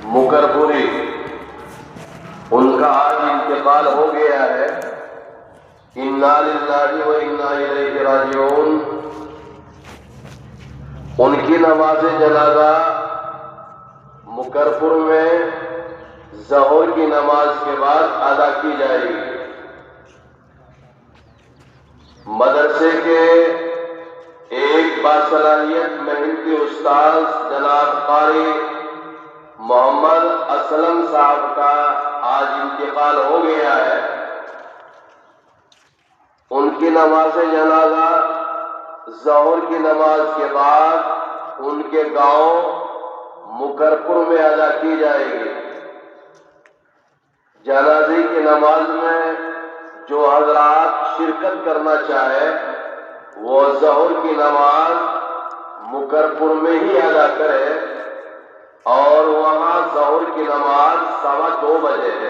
مکرپوری، ان کا آج انتقال ہو گیا ہے۔ انا للہ و انا الیہ راجعون۔ ان کی نماز جنازہ مکرپور میں ظہر کی نماز کے بعد ادا کی جائے گی۔ مدرسے کے ایک باصلاحیت محنتی استاذ جناب قاری محمد اسلم صاحب کا آج انتقال ہو گیا ہے۔ ان کی نماز جنازہ ظہر کی نماز کے بعد ان کے گاؤں مکرپور میں ادا کی جائے گی۔ جنازے کی نماز میں جو حضرات شرکت کرنا چاہے وہ ظہر کی نماز مکرپور میں ہی ادا کرے، اور وہاں ظہر کی نماز 2:15 بجے ہے۔